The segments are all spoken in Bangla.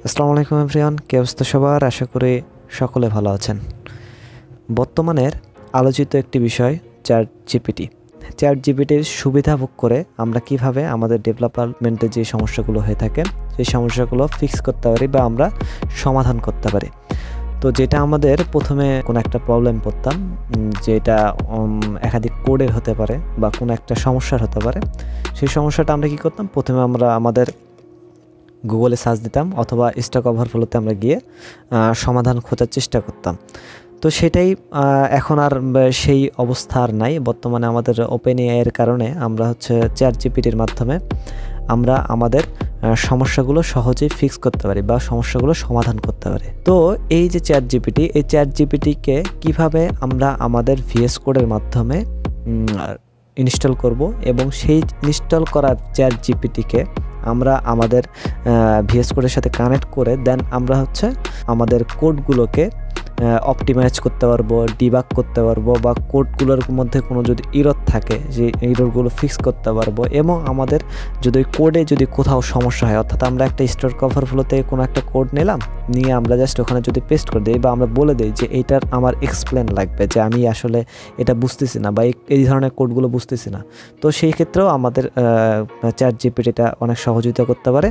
আসসালামু আলাইকুম এভরিওয়ান, কি অবস্থা সবার? আশা করি সকলে ভালো আছেন। বর্তমানের আলোচিত একটি বিষয় চ্যাট জিপিটির সুবিধা ভোগ করে আমরা কিভাবে আমাদের ডেভেলপমেন্টে যে সমস্যাগুলো হয়ে থাকে সেই সমস্যাগুলো ফিক্স করতে পারি বা আমরা সমাধান করতে পারি। তো যেটা আমাদের প্রথমে কোনো একটা প্রবলেম পড়তাম, যেটা একাধিক কোডের হতে পারে বা কোনো একটা সমস্যার হতে পারে, সেই সমস্যাটা আমরা কি করতাম, প্রথমে আমরা আমাদের গুগলে সার্চ দিতাম অথবা স্ট্যাক ওভারফ্লোতে আমরা গিয়ে সমাধান খোঁজার চেষ্টা করতাম। তো সেটাই এখন আর সেই অবস্থা আর নাই। বর্তমানে আমাদের ওপেন এআই এর কারণে আমরা চ্যাট জিপিটির মাধ্যমে আমরা আমাদের সমস্যাগুলো সহজেই ফিক্স করতে পারি বা সমস্যাগুলো সমাধান করতে পারি। তো এই যে চ্যাট জিপিটিকে কীভাবে আমরা আমাদের ভিএস কোডের মাধ্যমে ইনস্টল করব এবং সেই ইনস্টল করা চ্যাট জিপিটিকে আমরা আমাদের ভিএস কোডের সাথে কানেক্ট করে দেন আমরা আমাদের কোডগুলোকে অপটিমাইজ করতে পারবো, ডিবাগ করতে পারবো বা কোডগুলোর মধ্যে কোনো যদি এরর থাকে সেই এররগুলো ফিক্স করতে পারবো। এবং আমাদের যদি কোডে যদি কোথাও সমস্যা হয়, অর্থাৎ আমরা একটা স্ট্যাক ওভারফ্লোতে কোনো একটা কোড নিলাম, নিয়ে আমরা জাস্ট ওখানে যদি পেস্ট করে দিই বা আমরা বলে দিই যে এইটার আমার এক্সপ্লেন লাগবে, যে আমি আসলে এটা বুঝতেছি না বা এই ধরনের কোডগুলো বুঝতেছি না, তো সেই ক্ষেত্রেও আমাদের চ্যাট জিপিটিটা অনেক সহযোগিতা করতে পারে।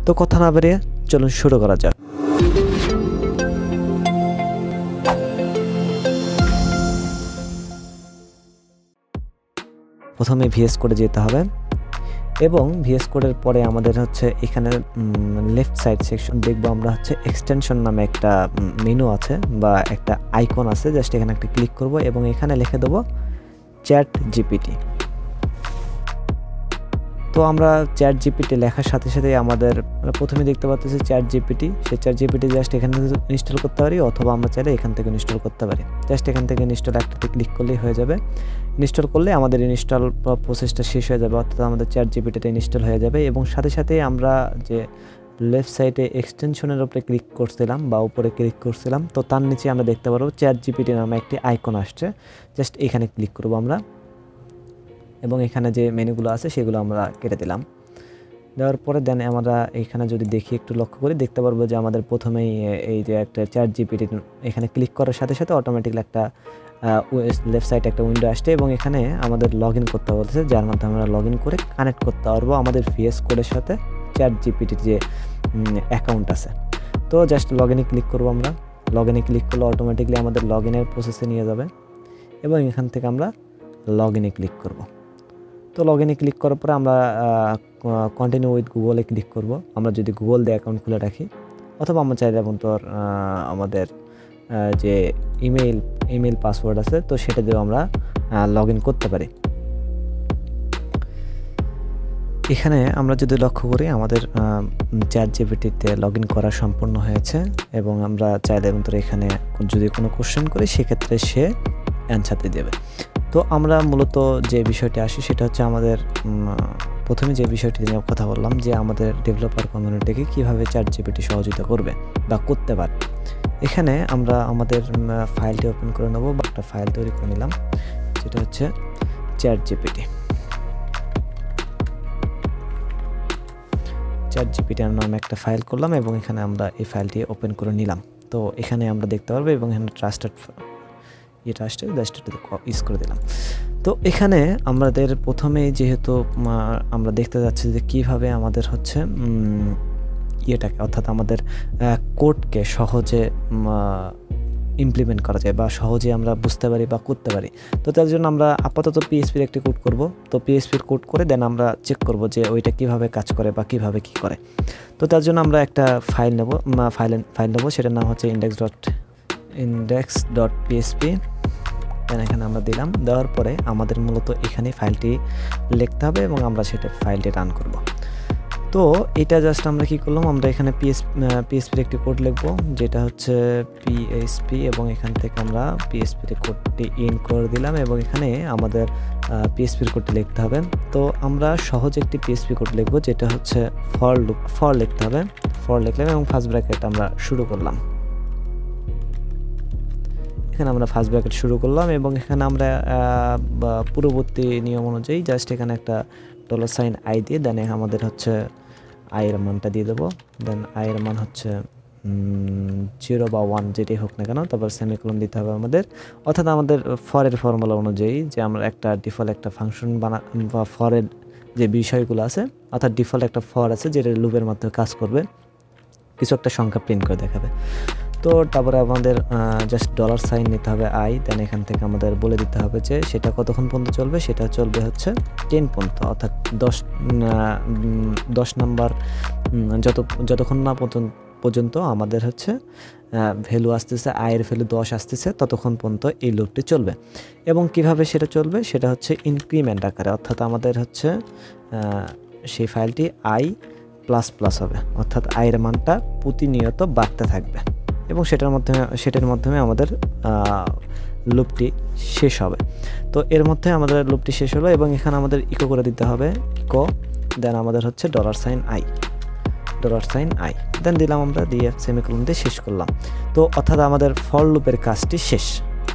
তো কথা না বেরিয়ে চলুন শুরু করা যাক। প্রথমে ভিএস কোডে যেতে হবে এবং ভিএস কোডের পরে আমাদের এখানে লেফট সাইড সেকশন দেখবো আমরা এক্সটেনশন নামে একটা মেনু আছে বা একটা আইকন আছে। জাস্ট এখানে একটা ক্লিক করব এবং এখানে লিখে দেবো চ্যাট জিপিটি। তো আমরা চ্যাট জিপিটি লেখার সাথে সাথে আমাদের প্রথমে দেখতে পাচ্ছি চ্যাট জিপিটি। সেই চ্যাট জিপিটি জাস্ট এখান থেকে ইনস্টল করতে পারি অথবা আমরা চাইলে এখান থেকে ইনস্টল করতে পারি। জাস্ট এখান থেকে ইনস্টল একটাতে ক্লিক করলেই হয়ে যাবে। ইনস্টল করলে আমাদের ইনস্টল প্রসেসটা শেষ হয়ে যাবে, অর্থাৎ আমাদের চ্যাট জিপিটিটা ইনস্টল হয়ে যাবে। এবং সাথে সাথে আমরা যে লেফট সাইডে এক্সটেনশনের উপরে ক্লিক করছিলাম বা উপরে ক্লিক করছিলাম, তো তার নিচে আমরা দেখতে পারবো চ্যাট জিপিটি নামে একটি আইকন আসছে। জাস্ট এখানে ক্লিক করবো আমরা এবং এখানে যে মেনুগুলো আছে সেগুলো আমরা কেটে দিলাম। দেওয়ার পরে দেন আমরা এখানে যদি দেখি, একটু লক্ষ্য করে দেখতে পারবো যে আমাদের প্রথমেই এই যে একটা চ্যাট জিপিটি এখানে ক্লিক করার সাথে সাথে অটোমেটিকলি একটা লেফট সাইডে একটা উইন্ডো আসছে এবং এখানে আমাদের লগ ইন করতে বলছে, যার মাধ্যমে আমরা লগ ইন করে কানেক্ট করতে পারবো আমাদের ভিএস কোডের সাথে চ্যাট জিপিটির যে অ্যাকাউন্ট আছে। তো জাস্ট লগ ইনে ক্লিক করবো আমরা। লগ ইনে ক্লিক করলে অটোমেটিকলি আমাদের লগ ইনের প্রসেসে নিয়ে যাবে এবং এখান থেকে আমরা লগ ইনে ক্লিক করবো। তো লগ ইনে ক্লিক করার পরে আমরা কন্টিনিউ উইথ গুগলে ক্লিক করব। আমরা যদি গুগল দিয়ে অ্যাকাউন্ট খুলে রাখি অথবা আমরা চাইলে এখন তো আমাদের যে ইমেইল পাসওয়ার্ড আছে তো সেটা দিয়েও আমরা লগ ইন করতে পারি। এখানে আমরা যদি লক্ষ্য করি আমাদের চ্যাট জিপিটিতে লগ ইন করা সম্পূর্ণ হয়েছে এবং আমরা চাইলে এখন তো এখানে যদি কোনো কোশ্চেন করি সেক্ষেত্রে সে অ্যান্সার দিয়ে দেবে। তো আমরা মূলত যে বিষয়টি আসি সেটা আমাদের প্রথমে যে বিষয়টি নিয়ে কথা বললাম, যে আমাদের ডেভেলপার কমিউনিটিকে কীভাবে চ্যাট জিপিটি সহযোগিতা করবে বা করতে পারে। এখানে আমরা আমাদের ফাইলটি ওপেন করে নেব বা একটা ফাইল তৈরি করে নিলাম, যেটা চ্যাট জিপিটি নামে একটা ফাইল করলাম এবং এখানে আমরা এই ফাইলটি ওপেন করে নিলাম। তো এখানে আমরা দেখতে পারবো এবং এখানে ট্রাস্টেড ইউজ করে দিলাম। তো এখানে আমাদের প্রথমে যেহেতু আমরা দেখতে যাচ্ছি যে কিভাবে আমাদের ইয়েটাকে, অর্থাৎ আমাদের কোডকে সহজে ইমপ্লিমেন্ট করা যায় বা সহজে আমরা বুঝতে পারি বা করতে পারি। তো তার জন্য আমরা আপাতত পিএইচপির একটি কোড করব। তো পিএইচপির কোড করে দেন আমরা চেক করব যে ওইটা কিভাবে কাজ করে বা কিভাবে কি করে। তো তার জন্য আমরা একটা ফাইল নেব, সেটার নাম index.php। এখানে আমরা দিলাম, দেওয়ার পরে আমাদের মূলত এখানে ফাইলটি লিখতে হবে এবং আমরা সেটা ফাইলটি রান করব। তো এটা জাস্ট আমরা কি করলাম, আমরা এখানে পিএইচপির একটি কোড লিখব, যেটা পিএইচপি এবং এখান থেকে আমরা পিএইচপির কোডটি ইন করে দিলাম এবং এখানে আমাদের পিএইচপির কোডটি লিখতে হবে। তো আমরা সহজ একটি পিএইচপি কোড লিখব, যেটা ফর লিখতে হবে। ফর লিখলাম এবং ফার্স্ট ব্র্যাকেট আমরা শুরু করলাম। এখানে আমরা ফার্স্ট ব্র্যাকেট শুরু করলাম এবং এখানে আমরা পূর্ববর্তী নিয়ম অনুযায়ী জাস্ট এখানে একটা $i দিয়ে দেন আমাদের আই এর মানটা দিয়ে দেবো। দেন আই এর মান হচ্ছে 0 বা 1 যেটাই হোক না কেন, তারপর সেমিকোলন দিতে হবে আমাদের। অর্থাৎ আমাদের ফরের ফর্মুলা অনুযায়ী যে আমরা একটা ডিফল্ট একটা ফাংশন বা ফরের যে বিষয়গুলো আছে, অর্থাৎ ডিফল্ট একটা ফর আছে যেটা লুপের মাধ্যমে কাজ করবে, কিছু একটা সংখ্যা প্রিন্ট করে দেখাবে। তো তারপরে আমাদের জাস্ট $সাইন নিতে হবে আই। দেন এখান থেকে আমাদের বলে দিতে হবে যে সেটা কতক্ষণ পর্যন্ত চলবে, সেটা চলবে হচ্ছে 10 পর্যন্ত, অর্থাৎ 10 নাম্বার যতক্ষণ না পর্যন্ত আমাদের হচ্ছে ভ্যালু আসতেছে, আয়ের ভ্যালু 10 আসতেছে, ততক্ষণ পর্যন্ত এই লুপটি চলবে। এবং কিভাবে সেটা চলবে, সেটা হচ্ছে ইনক্রিমেন্ট আকারে, অর্থাৎ আমাদের হচ্ছে সেই ফাইলটি আই প্লাস প্লাস হবে, অর্থাৎ আয়ের মানটা প্রতিনিয়ত বাড়তে থাকবে এবং সেটার মাধ্যমে আমাদের লুপটি শেষ হবে। তো এর মধ্যে আমাদের লুপটি শেষ হলো এবং এখানে আমাদের ইকো করে দিতে হবে, ইকো দেন আমাদের হচ্ছে $সাইন আই দেন দিলাম আমরা, দিয়ে সেমিকোলন দিয়ে শেষ করলাম। তো অর্থাৎ আমাদের ফর লুপের কাজটি শেষ।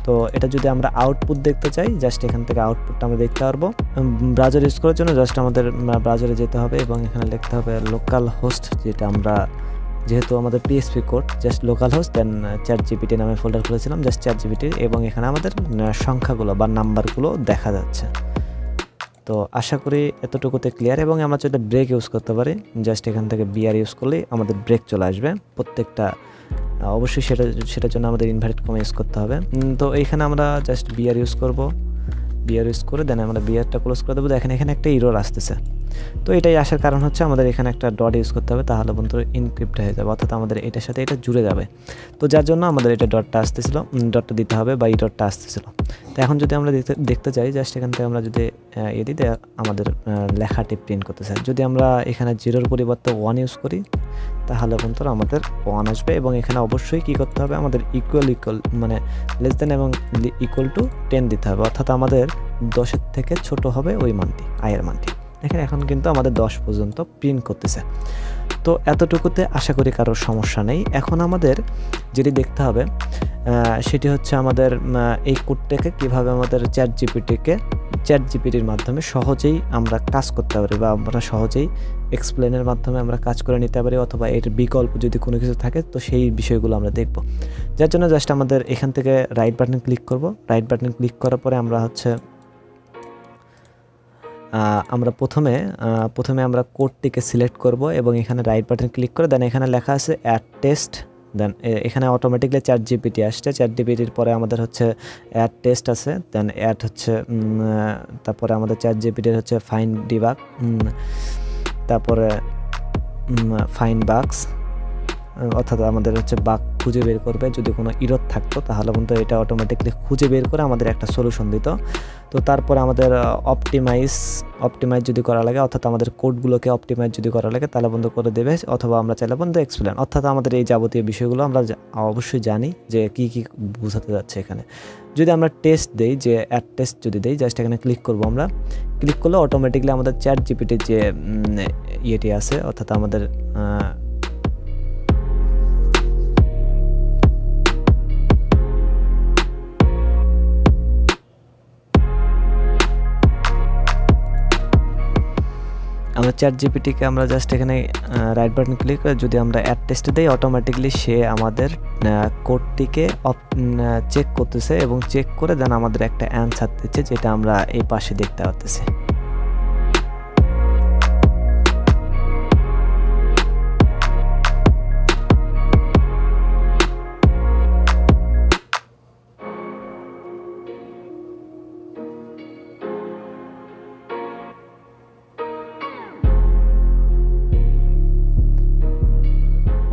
তো এটা যদি আমরা আউটপুট দেখতে চাই, জাস্ট এখান থেকে আউটপুটটা আমরা দেখতে পারবো। ব্রাউজার ইউজ করার জন্য জাস্ট আমাদের ব্রাউজারে যেতে হবে এবং এখানে লিখতে হবে লোকাল হোস্ট, যেটা আমরা যেহেতু আমাদের PSP code just local host, then ChatGPT নামে ফোল্ডার খুলেছিলাম, জাস্ট ChatGPT, এবং এখানে আমাদের সংখ্যাগুলো বা নাম্বারগুলো দেখা যাচ্ছে। তো আশা করি এতটুকুতে ক্লিয়ার। এবং আমরা যদি ব্রেক ইউজ করতে পারি, জাস্ট এখান থেকে বিআর ইউজ করলেই আমাদের ব্রেক চলে আসবে প্রত্যেকটা। অবশ্যই সেটার জন্য আমাদের ইনভার্টেড কমা ইউজ করতে হবে। তো এইখানে আমরা জাস্ট বিআর ইউজ করব, বিআর ইউজ করে দেন আমরা বিআরটা ক্লোজ করে দেবো। দেখেন এখানে একটা এরর আসতেছে। তো এটাই আসার কারণ হচ্ছে আমাদের এখানে একটা ডট ইউজ করতে হবে, তাহলে বন্ধু ইনক্রিপ্ট হয়ে যাবে, অর্থাৎ আমাদের এটার সাথে এটা জুড়ে যাবে। তো যার জন্য আমাদের এটা ডটটা আসতেছিল, ডটটা দিতে হবে বা এই ডটটা আসতেছিল। তো এখন যদি আমরা দেখতে চাই, জাস্ট এখান থেকে আমরা যদি দিতে আমাদের লেখাটি প্রিন্ট করতে চাই, যদি আমরা এখানে 0-র পরিবর্তে 1 ইউজ করি, তাহলে বন্ধু আমাদের 1 আসবে। এবং এখানে অবশ্যই কি করতে হবে, আমাদের ইকুয়াল মানে লেস দেন এবং ইকুয়াল টু 10 দিতে হবে, অর্থাৎ আমাদের 10-এর থেকে ছোট হবে ওই মানটি, আয়ের মানটি। দেখেন এখন কিন্তু আমাদের 10 পর্যন্ত প্রিন্ট করতেছে। তো এতটুকুতে আশা করি কারোর সমস্যা নেই। এখন আমাদের যেটি দেখতে হবে সেটি হচ্ছে আমাদের এই কোডটাকে কীভাবে আমাদের চ্যাটজিপিটির মাধ্যমে সহজেই আমরা কাজ করতে পারি, বা আমরা সহজেই এক্সপ্লেনের মাধ্যমে আমরা কাজ করে নিতে পারি, অথবা এর বিকল্প যদি কোনো কিছু থাকে তো সেই বিষয়গুলো আমরা দেখব। যার জন্য জাস্ট আমাদের এখান থেকে রাইট বাটন ক্লিক করব। রাইট বাটন ক্লিক করার পরে আমরা হচ্ছে প্রথমে আমরা কোডটিকে সিলেক্ট করব এবং এখানে রাইট বাটন ক্লিক করে দেন এখানে লেখা আছে অ্যাড টেস্ট। দেন এখানে অটোমেটিকলি ChatGPT আসছে, ChatGPTর পরে আমাদের হচ্ছে অ্যাড টেস্ট আছে, দেন অ্যাড হচ্ছে তারপরে আমাদের ChatGPTর হচ্ছে ফাইন্ড ডিবাগ, তারপরে ফাইন্ড বাগস, অর্থাৎ আমাদের হচ্ছে বাগ খুঁজে বের করবে। যদি কোনো ইরর থাকতো তাহলে কিন্তু এটা অটোমেটিকলি খুঁজে বের করে আমাদের একটা সলিউশন দিত। তো তারপরে আমাদের অপটিমাইজ যদি করা লাগে, অর্থাৎ আমাদের কোডগুলোকে অপটিমাইজ যদি করা লাগে তাহলে বন্ধ করে দেবে, অথবা আমরা চাইলে বন্ধ এক্সপ্লেন, অর্থাৎ আমাদের এই যাবতীয় বিষয়গুলো আমরা অবশ্যই জানি যে কি বোঝাতে যাচ্ছে এখানে। যদি আমরা টেস্ট দেই, যে অ্যাড টেস্ট যদি দেই, জাস্ট এখানে ক্লিক করবো। আমরা ক্লিক করলে অটোমেটিকলি আমাদের ChatGPTর যে ইয়েটি আছে, অর্থাৎ আমাদের ChatGPTকে আমরা জাস্ট এখানে রাইট বাটন ক্লিক করে যদি আমরা অ্যাড টেস্টে দেই, অটোমেটিকলি সে আমাদের কোডটিকে চেক করতেছে এবং চেক করে দেন আমাদের একটা অ্যান্সার দিচ্ছে, যেটা আমরা এই পাশে দেখতে পাচ্ছি।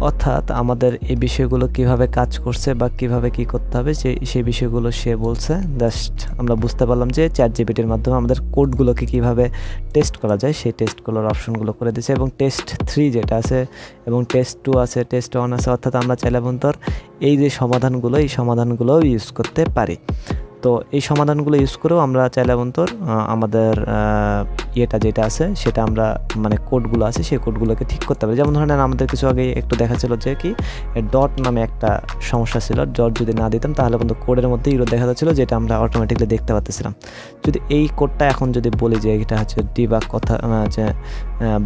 অর্থাৎ আমাদের এই বিষয়গুলো কিভাবে কাজ করছে বা কিভাবে কি করতে হবে সেই বিষয়গুলো সে বলছে। জাস্ট আমরা বুঝতে পারলাম যে ChatGPTর মাধ্যমে আমাদের কোডগুলোকে কিভাবে টেস্ট করা যায়, সেই টেস্টগুলোর অপশনগুলো করে দিয়েছে। এবং টেস্ট 3 যেটা আছে এবং টেস্ট 2 আছে, টেস্ট 1 আছে, অর্থাৎ আমরা চাইলে বন্ধুর এই যে সমাধানগুলো, এই সমাধানগুলোও ইউজ করতে পারি। তো এই সমাধানগুলো ইউজ করেও আমরা চাইলে অন্তর আমাদের ইয়েটা যেটা আছে সেটা আমরা মানে কোডগুলো আছে সেই কোডগুলোকে ঠিক করতে পারি। যেমন ধরেন আমাদের কিছু আগে একটু দেখাচ্ছিল যে কি ডট নামে একটা সমস্যা ছিল, ডট যদি না দিতাম তাহলে কিন্তু কোডের মধ্যে ইরো দেখা যাচ্ছিল, যেটা আমরা অটোমেটিকলি দেখতে পাচ্ছিলাম। যদি এই কোডটা এখন যদি বলি যে এটা হচ্ছে ডিবাগ কথা যে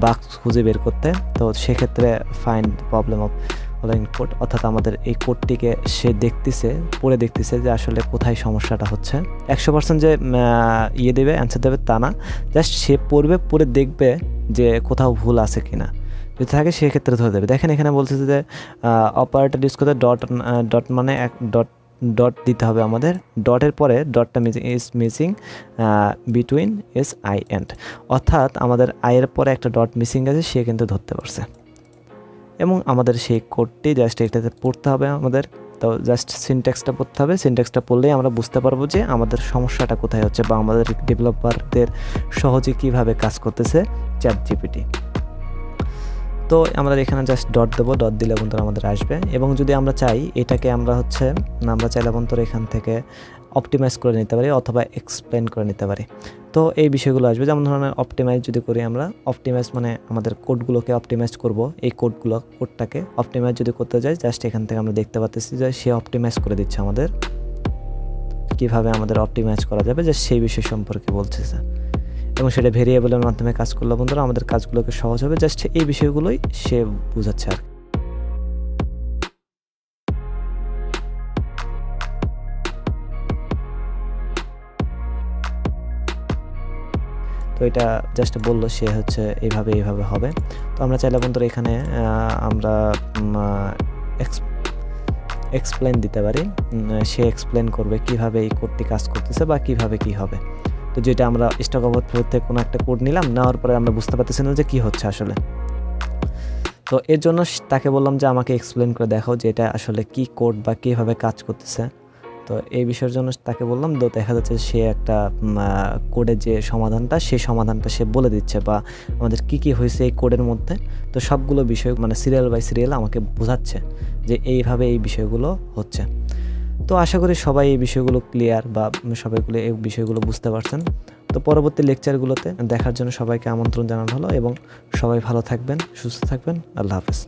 বাগ খুঁজে বের করতে, তো সেক্ষেত্রে find problem of following code, অর্থাৎ আমাদের এই কোডটিকে সে দেখতেছে, পড়ে দেখতেছে যে আসলে কোথায় সমস্যাটা হচ্ছে। 100% যে ইয়ে দেবে, অ্যান্সার দেবে তা না, জাস্ট সে পড়বে, পড়ে দেখবে যে কোথাও ভুল আছে কিনা, যদি থাকে সেক্ষেত্রে ধরে দেবে। দেখেন এখানে বলছে যে অপারেটর ইউজ করতে ডট মানে ডট দিতে হবে আমাদের, ডটের পরে ডটটা missing between S I and, অর্থাৎ আমাদের আয়ের পরে একটা ডট মিসিং আছে, সে কিন্তু ধরতে পারছে। এবং আমাদের সেই কোডটি জাস্ট এটাতে পড়তে হবে আমাদের। তো জাস্ট সিনট্যাক্সটা পড়তে হবে, সিনট্যাক্সটা পড়লেই আমরা বুঝতে পারবো যে আমাদের সমস্যাটা কোথায় হচ্ছে বা আমাদের ডেভেলপারদের সহজে কিভাবে কাজ করতেছে ChatGPT। তো আমরা এখানে জাস্ট ডট দেবো, ডট দিলে বন্ধুরা আমাদের আসবে। এবং যদি আমরা চাই এটাকে আমরা চাইলে বন্ধুরা এখান থেকে অপটিমাইজ করে নিতে পারি অথবা এক্সপ্লেন করে নিতে পারি। তো এই বিষয়গুলো আসবে, যেমন ধরনের অপটিমাইজ যদি করি আমরা, অপটিমাইজ মানে আমাদের কোডগুলোকে অপটিমাইজ করব, এই কোডটাকে অপটিমাইজ যদি করতে যাই, জাস্ট এখান থেকে আমরা দেখতে পাচ্ছি যে সে অপটিমাইজ করে দিচ্ছে আমাদের, কিভাবে আমাদের অপটিমাইজ করা যাবে যে সেই বিষয় সম্পর্কে বলতেছে। এবং সেটা ভেরিয়েবলের মাধ্যমে কাজ করলে বন্ধুরা আমাদের কাজগুলোকে সহজ হবে, জাস্ট এই বিষয়গুলোই সে বোঝাচ্ছে আর। তো এটা জাস্ট বললো সে হচ্ছে এইভাবে হবে। তো আমরা চাইলে বন্ধুরা এখানে আমরা এক্সপ্লেন দিতে পারি, সে এক্সপ্লেন করবে কিভাবে এই কোডটি কাজ করতেছে বা কিভাবে কি হবে। তো যেটা আমরা স্টক ওভারফ্লো থেকে কোনো একটা কোড নিলাম, নেওয়ার পরে আমরা বুঝতে পারতেছি না যে কী হচ্ছে আসলে। তো এর জন্য তাকে বললাম যে আমাকে এক্সপ্লেন করে দেখাও যে এটা আসলে কি কোড বা কীভাবে কাজ করতেছে। তো এই বিষয়ের জন্য তাকে বললাম, তো দেখা যাচ্ছে সে একটা কোডের যে সমাধানটা, সেই সমাধানটা সে বলে দিচ্ছে বা আমাদের কি হয়েছে এই কোডের মধ্যে। তো সবগুলো বিষয় মানে সিরিয়াল বাই সিরিয়াল আমাকে বোঝাচ্ছে যে এইভাবে এই বিষয়গুলো হচ্ছে। তো আশা করি সবাই এই বিষয়গুলো ক্লিয়ার বা সবাইগুলো এই বিষয়গুলো বুঝতে পারছেন। তো পরবর্তী লেকচারগুলোতে দেখার জন্য সবাইকে আমন্ত্রণ জানানো হলো এবং সবাই ভালো থাকবেন, সুস্থ থাকবেন। আল্লাহ হাফেজ।